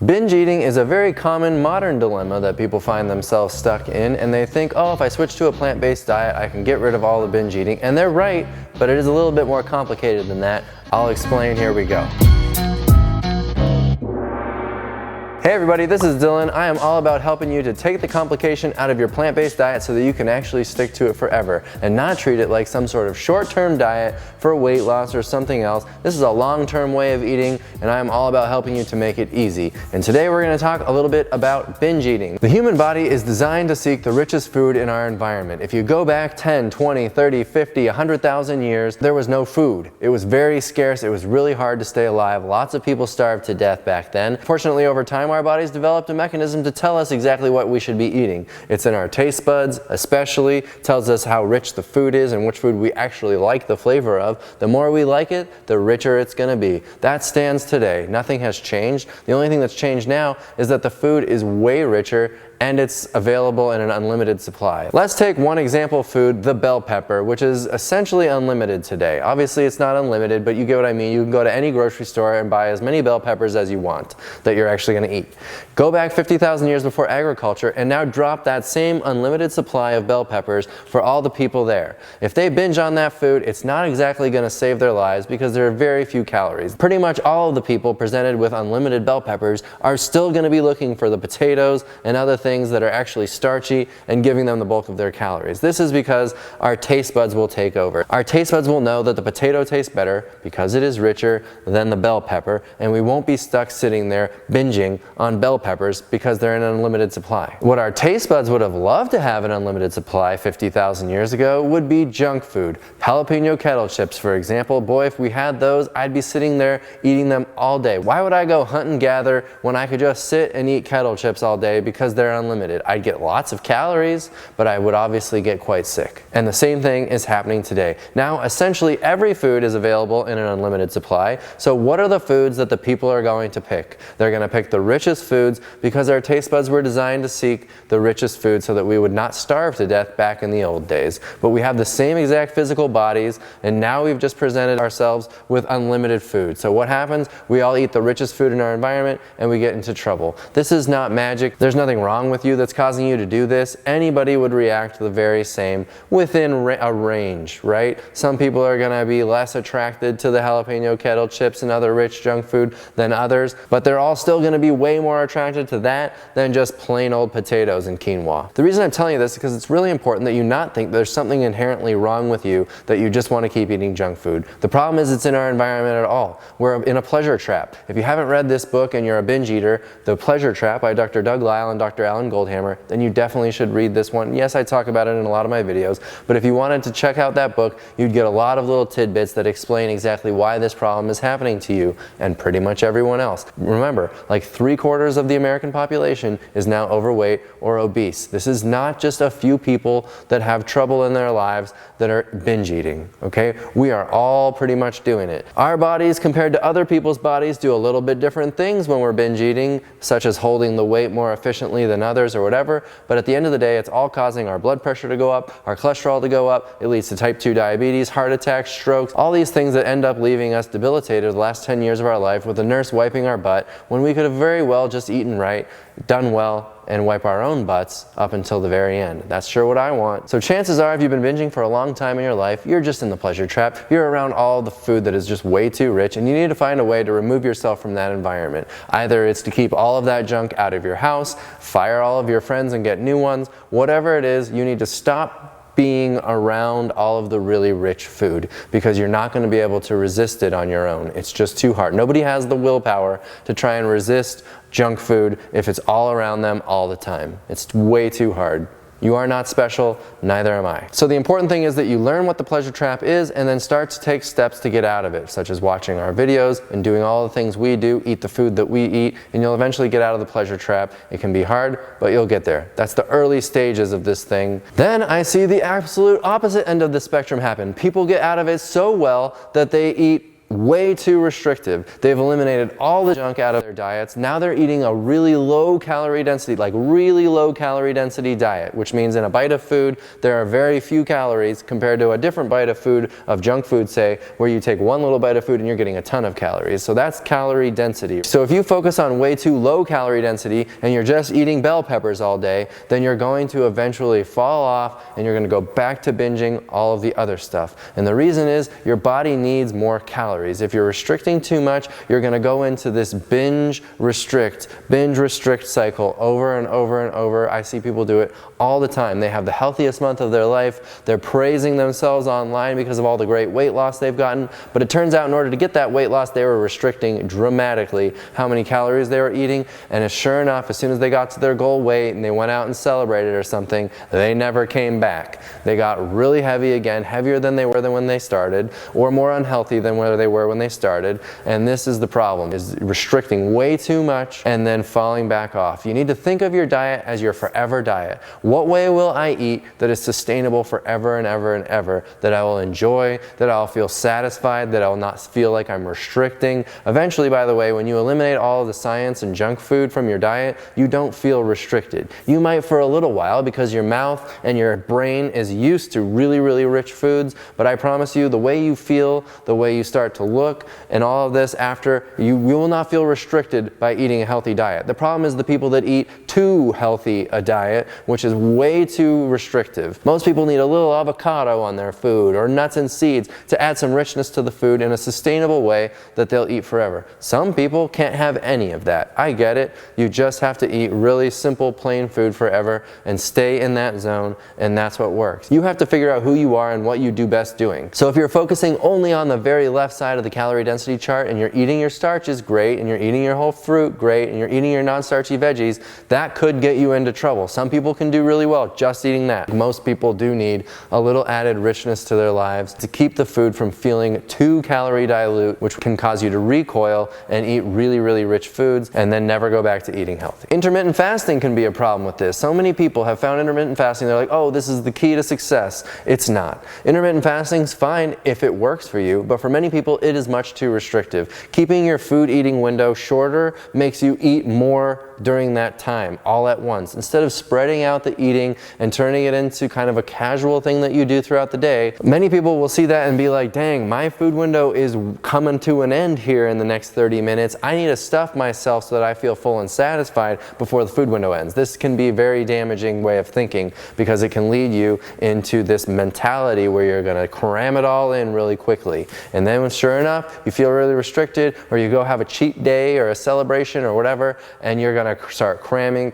Binge eating is a very common modern dilemma that people find themselves stuck in, and they think, oh, if I switch to a plant-based diet, I can get rid of all the binge eating. And they're right, but it is a little bit more complicated than that. I'll explain, here we go. Hey everybody, this is Dylan. I am all about helping you to take the complication out of your plant-based diet so that you can actually stick to it forever and not treat it like some sort of short-term diet for weight loss or something else. This is a long-term way of eating, and I am all about helping you to make it easy. And today we're going to talk a little bit about binge eating. The human body is designed to seek the richest food in our environment. If you go back 10, 20, 30, 50, 100,000 years, there was no food. It was very scarce. It was really hard to stay alive. Lots of people starved to death back then. Fortunately, over time, our bodies developed a mechanism to tell us exactly what we should be eating. It's in our taste buds, especially, tells us how rich the food is and which food we actually like the flavor of. The more we like it, the richer it's going to be. That stands today. Nothing has changed. The only thing that's changed now is that the food is way richer and it's available in an unlimited supply. Let's take one example food, the bell pepper, which is essentially unlimited today. Obviously it's not unlimited, but you get what I mean. You can go to any grocery store and buy as many bell peppers as you want that you're actually going to eat. Go back 50,000 years before agriculture and now drop that same unlimited supply of bell peppers for all the people there. If they binge on that food, it's not exactly going to save their lives because there are very few calories. Pretty much all of the people presented with unlimited bell peppers are still going to be looking for the potatoes and other things that are actually starchy and giving them the bulk of their calories. This is because our taste buds will take over. Our taste buds will know that the potato tastes better because it is richer than the bell pepper, and we won't be stuck sitting there binging on bell peppers because they're in an unlimited supply. What our taste buds would have loved to have an unlimited supply 50,000 years ago would be junk food. Jalapeno kettle chips, for example. Boy, if we had those, I'd be sitting there eating them all day. Why would I go hunt and gather when I could just sit and eat kettle chips all day because they're unlimited? I'd get lots of calories, but I would obviously get quite sick. And the same thing is happening today. Now, essentially every food is available in an unlimited supply. So what are the foods that the people are going to pick? They're going to pick the richest foods because our taste buds were designed to seek the richest food so that we would not starve to death back in the old days. But we have the same exact physical bodies, and now we've just presented ourselves with unlimited food. So what happens? We all eat the richest food in our environment and we get into trouble. This is not magic. There's nothing wrong with you that's causing you to do this. Anybody would react the very same within a range, right? Some people are going to be less attracted to the jalapeno kettle chips and other rich junk food than others, but they're all still going to be way more attracted to that than just plain old potatoes and quinoa. The reason I'm telling you this is because it's really important that you not think there's something inherently wrong with you that you just want to keep eating junk food. The problem is it's in our environment at all. We're in a pleasure trap. If you haven't read this book and you're a binge eater, The Pleasure Trap by Dr. Doug Lisle and Dr. Alan Goldhammer, then you definitely should read this one. Yes, I talk about it in a lot of my videos, but if you wanted to check out that book, you'd get a lot of little tidbits that explain exactly why this problem is happening to you and pretty much everyone else. Remember, like 3/4 of the American population is now overweight or obese. This is not just a few people that have trouble in their lives that are binge eating, okay? We are all pretty much doing it. Our bodies, compared to other people's bodies, do a little bit different things when we're binge eating, such as holding the weight more efficiently than others or whatever, but at the end of the day, it's all causing our blood pressure to go up, our cholesterol to go up. It leads to type 2 diabetes, heart attacks, strokes, all these things that end up leaving us debilitated the last 10 years of our life with a nurse wiping our butt when we could have very well just eaten right, done well, and wipe our own butts up until the very end. That's sure what I want. So chances are, if you've been binging for a long time in your life, you're just in the pleasure trap. You're around all the food that is just way too rich, and you need to find a way to remove yourself from that environment. Either it's to keep all of that junk out of your house, fire all of your friends and get new ones, whatever it is, you need to stop being around all of the really rich food because you're not going to be able to resist it on your own. It's just too hard. Nobody has the willpower to try and resist junk food if it's all around them all the time. It's way too hard. You are not special, neither am I. So the important thing is that you learn what the pleasure trap is and then start to take steps to get out of it, such as watching our videos and doing all the things we do, eat the food that we eat, and you'll eventually get out of the pleasure trap. It can be hard, but you'll get there. That's the early stages of this thing. Then I see the absolute opposite end of the spectrum happen. People get out of it so well that they eat way too restrictive. They've eliminated all the junk out of their diets. Now they're eating a really low calorie density, like really low calorie density diet, which means in a bite of food, there are very few calories compared to a different bite of food, of junk food, say, where you take one little bite of food and you're getting a ton of calories. So that's calorie density. So if you focus on way too low calorie density and you're just eating bell peppers all day, then you're going to eventually fall off and you're going to go back to binging all of the other stuff. And the reason is your body needs more calories. If you're restricting too much, you're going to go into this binge restrict cycle over and over and over. I see people do it all the time. They have the healthiest month of their life. They're praising themselves online because of all the great weight loss they've gotten. But it turns out in order to get that weight loss, they were restricting dramatically how many calories they were eating. And sure enough, as soon as they got to their goal weight and they went out and celebrated or something, they never came back. They got really heavy again, heavier than they were than when they started, or more unhealthy than where they were when they started. And this is the problem, is restricting way too much and then falling back off. You need to think of your diet as your forever diet. What way will I eat that is sustainable forever and ever and ever, that I will enjoy, that I'll feel satisfied, that I'll not feel like I'm restricting? Eventually, by the way, when you eliminate all of the science and junk food from your diet, you don't feel restricted. You might for a little while because your mouth and your brain is used to really, really rich foods, but I promise you, the way you feel, the way you start to look, and all of this after, you will not feel restricted by eating a healthy diet. The problem is the people that eat too healthy a diet, which is way too restrictive. Most people need a little avocado on their food or nuts and seeds to add some richness to the food in a sustainable way that they'll eat forever. Some people can't have any of that. I get it. You just have to eat really simple, plain food forever and stay in that zone, and that's what works. You have to figure out who you are and what you do best doing. So if you're focusing only on the very left side of the calorie density chart and you're eating your starches, great, and you're eating your whole fruit, great, and you're eating your non-starchy veggies, that could get you into trouble. Some people can do really well just eating that. Most people do need a little added richness to their lives to keep the food from feeling too calorie dilute, which can cause you to recoil and eat really, really rich foods and then never go back to eating healthy. Intermittent fasting can be a problem with this. So many people have found intermittent fasting, they're like, oh, this is the key to success. It's not. Intermittent fasting's fine if it works for you, but for many people it is much too restrictive. Keeping your food eating window shorter makes you eat more during that time, all at once. Instead of spreading out the eating and turning it into kind of a casual thing that you do throughout the day, many people will see that and be like, dang, my food window is coming to an end here in the next 30 minutes. I need to stuff myself so that I feel full and satisfied before the food window ends. This can be a very damaging way of thinking because it can lead you into this mentality where you're gonna cram it all in really quickly. And then sure enough, you feel really restricted, or you go have a cheat day or a celebration or whatever, and you're gonna start cramming,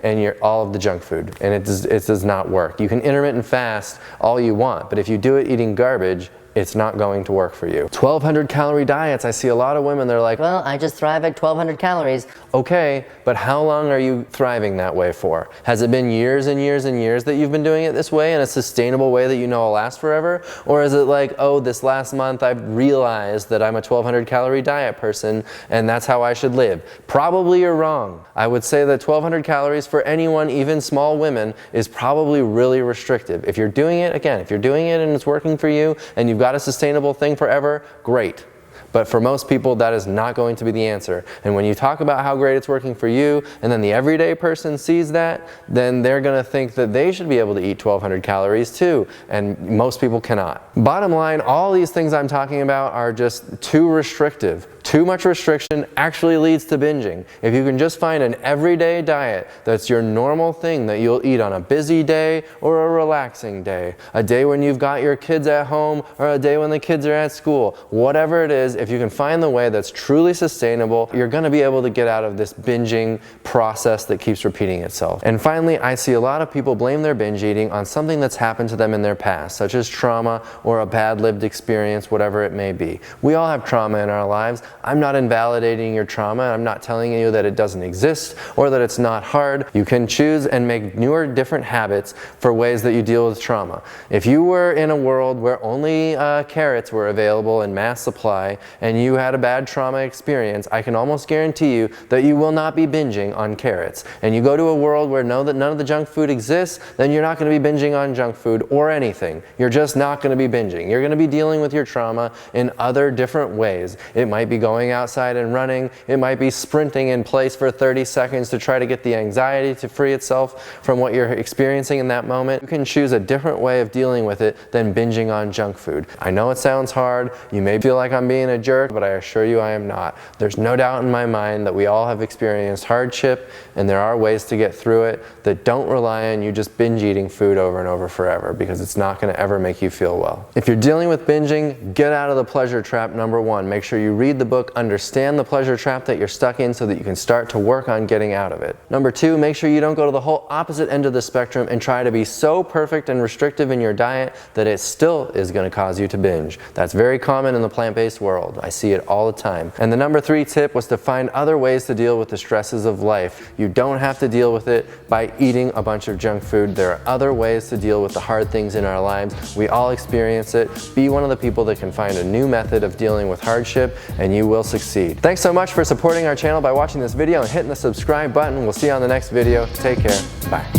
and you're all of the junk food. And it does not work. You can intermittent fast all you want, but if you do it eating garbage, it's not going to work for you. 1,200 calorie diets. I see a lot of women, they're like, well, I just thrive at 1,200 calories. Okay, but how long are you thriving that way for? Has it been years and years and years that you've been doing it this way in a sustainable way that you know will last forever? Or is it like, oh, this last month I've realized that I'm a 1,200 calorie diet person and that's how I should live? Probably you're wrong. I would say that 1,200 calories for anyone, even small women, is probably really restrictive. If you're doing it, again, if you're doing it and it's working for you and you've got a sustainable thing forever, great. But for most people, that is not going to be the answer. And when you talk about how great it's working for you, and then the everyday person sees that, then they're gonna think that they should be able to eat 1,200 calories too. And most people cannot. Bottom line, all these things I'm talking about are just too restrictive. Too much restriction actually leads to binging. If you can just find an everyday diet that's your normal thing that you'll eat on a busy day or a relaxing day, a day when you've got your kids at home or a day when the kids are at school, whatever it is, if you can find the way that's truly sustainable, you're gonna be able to get out of this binging process that keeps repeating itself. And finally, I see a lot of people blame their binge eating on something that's happened to them in their past, such as trauma or a bad lived experience, whatever it may be. We all have trauma in our lives. I'm not invalidating your trauma. I'm not telling you that it doesn't exist or that it's not hard. You can choose and make newer, different habits for ways that you deal with trauma. If you were in a world where only carrots were available in mass supply and you had a bad trauma experience, I can almost guarantee you that you will not be binging on carrots. And you go to a world where know that none of the junk food exists, then you're not going to be binging on junk food or anything. You're just not going to be binging. You're going to be dealing with your trauma in other different ways. It might be going outside and running. It might be sprinting in place for 30 seconds to try to get the anxiety to free itself from what you're experiencing in that moment. You can choose a different way of dealing with it than binging on junk food. I know it sounds hard. You may feel like I'm being a jerk, but I assure you I am not. There's no doubt in my mind that we all have experienced hardship, and there are ways to get through it that don't rely on you just binge eating food over and over forever, because it's not going to ever make you feel well. If you're dealing with binging, get out of the pleasure trap, number one. Make sure you read the book, understand the pleasure trap that you're stuck in so that you can start to work on getting out of it. Number two, make sure you don't go to the whole opposite end of the spectrum and try to be so perfect and restrictive in your diet that it still is going to cause you to binge. That's very common in the plant-based world. I see it all the time. And the number three tip was to find other ways to deal with the stresses of life. You don't have to deal with it by eating a bunch of junk food. There are other ways to deal with the hard things in our lives. We all experience it. Be one of the people that can find a new method of dealing with hardship, and you will succeed. Thanks so much for supporting our channel by watching this video and hitting the subscribe button. We'll see you on the next video. Take care. Bye.